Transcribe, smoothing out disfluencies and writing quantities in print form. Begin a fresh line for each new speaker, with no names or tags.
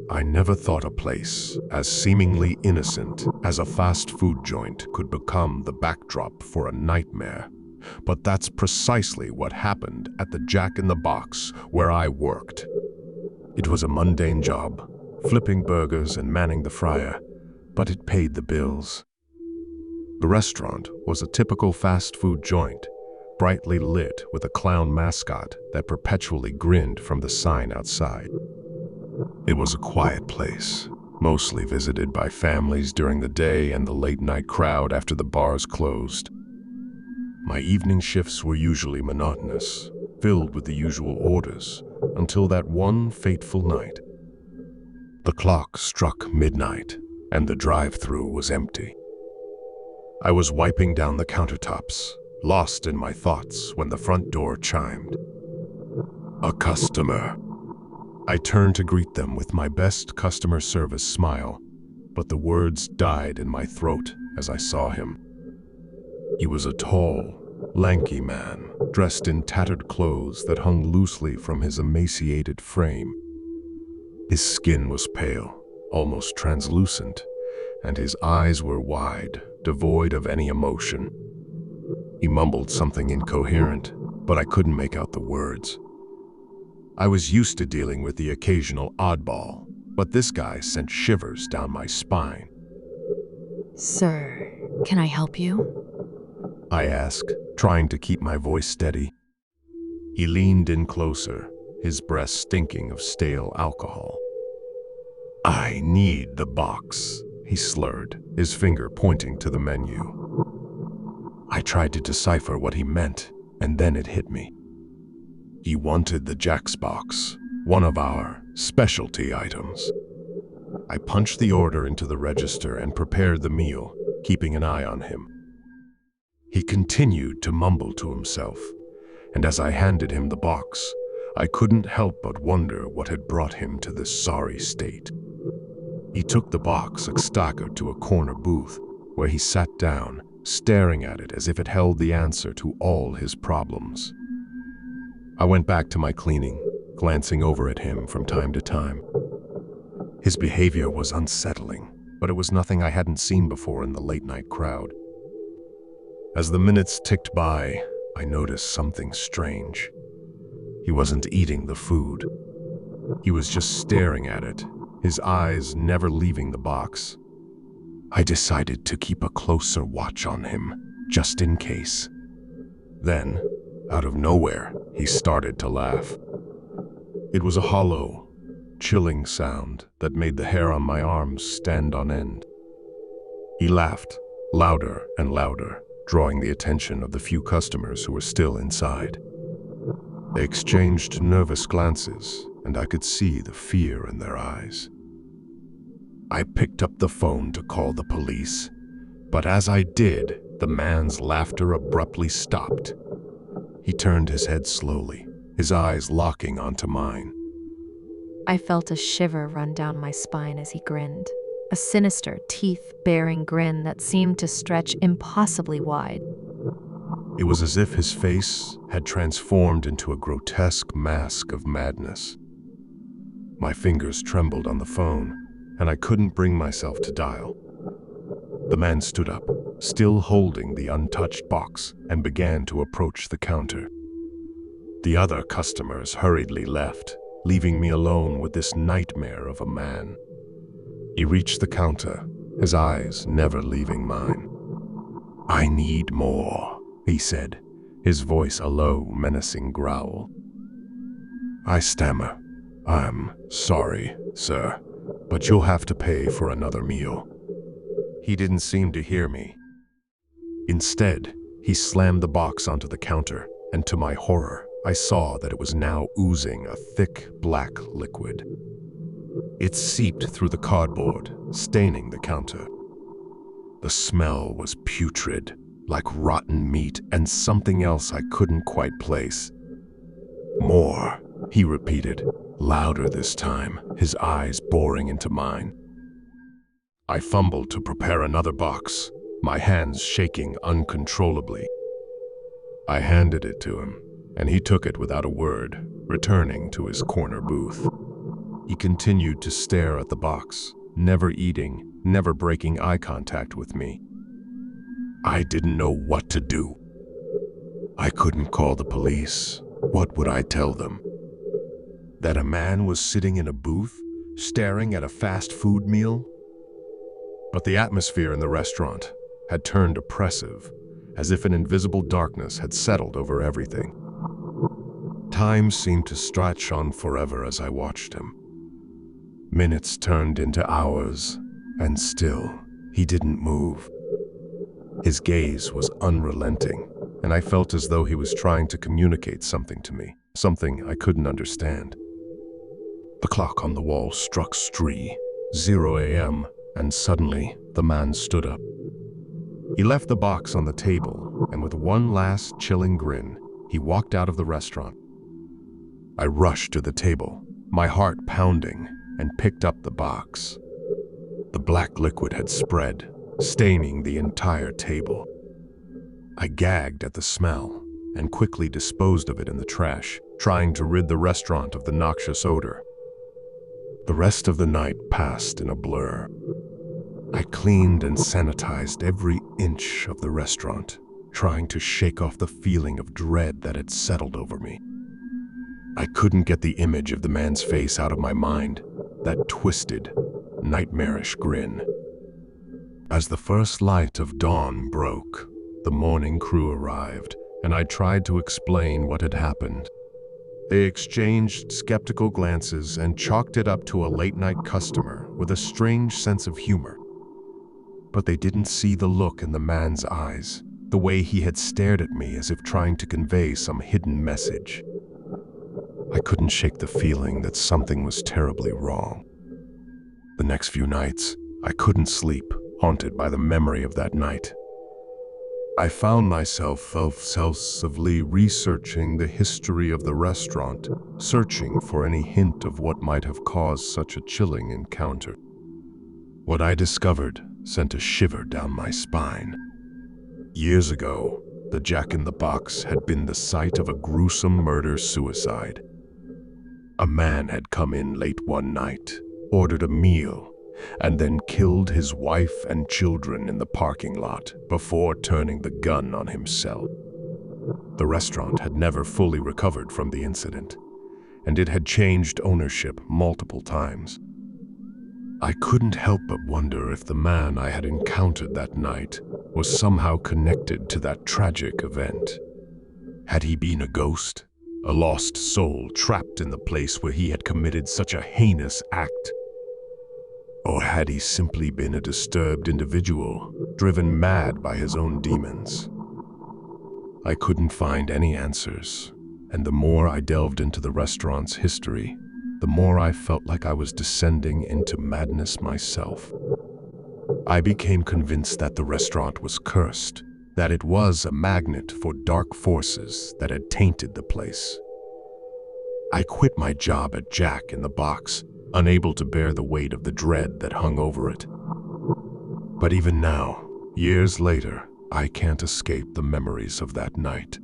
I never thought a place as seemingly innocent as a fast food joint could become the backdrop for a nightmare. But that's precisely what happened at the Jack in the Box where I worked. It was a mundane job, flipping burgers and manning the fryer, but it paid the bills. The restaurant was a typical fast food joint, brightly lit with a clown mascot that perpetually grinned from the sign outside. It was a quiet place, mostly visited by families during the day and the late-night crowd after the bars closed. My evening shifts were usually monotonous, filled with the usual orders, until that one fateful night. The clock struck midnight, and the drive-thru was empty. I was wiping down the countertops, lost in my thoughts when the front door chimed. A customer. I turned to greet them with my best customer service smile, but the words died in my throat as I saw him. He was a tall, lanky man, dressed in tattered clothes that hung loosely from his emaciated frame. His skin was pale, almost translucent, and his eyes were wide, devoid of any emotion. He mumbled something incoherent, but I couldn't make out the words. I was used to dealing with the occasional oddball, but this guy sent shivers down my spine.
Sir, can I help you?
I asked, trying to keep my voice steady. He leaned in closer, his breath stinking of stale alcohol. I need the box, he slurred, his finger pointing to the menu. I tried to decipher what he meant, and then it hit me. He wanted the Jack's box, one of our specialty items. I punched the order into the register and prepared the meal, keeping an eye on him. He continued to mumble to himself, and as I handed him the box, I couldn't help but wonder what had brought him to this sorry state. He took the box and staggered to a corner booth, where he sat down, staring at it as if it held the answer to all his problems. I went back to my cleaning, glancing over at him from time to time. His behavior was unsettling, but it was nothing I hadn't seen before in the late-night crowd. As the minutes ticked by, I noticed something strange. He wasn't eating the food. He was just staring at it, his eyes never leaving the box. I decided to keep a closer watch on him, just in case. Then, out of nowhere, he started to laugh. It was a hollow, chilling sound that made the hair on my arms stand on end. He laughed, louder and louder, drawing the attention of the few customers who were still inside. They exchanged nervous glances, and I could see the fear in their eyes. I picked up the phone to call the police, but as I did, the man's laughter abruptly stopped. He turned his head slowly, his eyes locking onto mine.
I felt a shiver run down my spine as he grinned, a sinister, teeth-baring grin that seemed to stretch impossibly wide.
It was as if his face had transformed into a grotesque mask of madness. My fingers trembled on the phone, and I couldn't bring myself to dial. The man stood up, still holding the untouched box, and began to approach the counter. The other customers hurriedly left, leaving me alone with this nightmare of a man. He reached the counter, his eyes never leaving mine. I need more, he said, his voice a low, menacing growl. I stammer. I'm sorry, sir, but you'll have to pay for another meal. He didn't seem to hear me. Instead, he slammed the box onto the counter, and to my horror, I saw that it was now oozing a thick, black liquid. It seeped through the cardboard, staining the counter. The smell was putrid, like rotten meat and something else I couldn't quite place. More, he repeated, louder this time, his eyes boring into mine. I fumbled to prepare another box, my hands shaking uncontrollably. I handed it to him, and he took it without a word, returning to his corner booth. He continued to stare at the box, never eating, never breaking eye contact with me. I didn't know what to do. I couldn't call the police. What would I tell them? That a man was sitting in a booth, staring at a fast food meal? But the atmosphere in the restaurant had turned oppressive, as if an invisible darkness had settled over everything. Time seemed to stretch on forever as I watched him. Minutes turned into hours, and still, he didn't move. His gaze was unrelenting, and I felt as though he was trying to communicate something to me, something I couldn't understand. The clock on the wall struck 0 a.m., and suddenly, the man stood up. He left the box on the table, and with one last chilling grin, he walked out of the restaurant. I rushed to the table, my heart pounding, and picked up the box. The black liquid had spread, staining the entire table. I gagged at the smell and quickly disposed of it in the trash, trying to rid the restaurant of the noxious odor. The rest of the night passed in a blur. I cleaned and sanitized every inch of the restaurant, trying to shake off the feeling of dread that had settled over me. I couldn't get the image of the man's face out of my mind, that twisted, nightmarish grin. As the first light of dawn broke, the morning crew arrived, and I tried to explain what had happened. They exchanged skeptical glances and chalked it up to a late-night customer with a strange sense of humor. But they didn't see the look in the man's eyes, the way he had stared at me as if trying to convey some hidden message. I couldn't shake the feeling that something was terribly wrong. The next few nights, I couldn't sleep, haunted by the memory of that night. I found myself obsessively researching the history of the restaurant, searching for any hint of what might have caused such a chilling encounter. What I discovered sent a shiver down my spine. Years ago, the Jack in the Box had been the site of a gruesome murder-suicide. A man had come in late one night, ordered a meal, and then killed his wife and children in the parking lot before turning the gun on himself. The restaurant had never fully recovered from the incident, and it had changed ownership multiple times. I couldn't help but wonder if the man I had encountered that night was somehow connected to that tragic event. Had he been a ghost? A lost soul trapped in the place where he had committed such a heinous act? Or had he simply been a disturbed individual, driven mad by his own demons? I couldn't find any answers, and the more I delved into the restaurant's history, the more I felt like I was descending into madness myself. I became convinced that the restaurant was cursed, that it was a magnet for dark forces that had tainted the place. I quit my job at Jack in the Box, unable to bear the weight of the dread that hung over it. But even now, years later, I can't escape the memories of that night.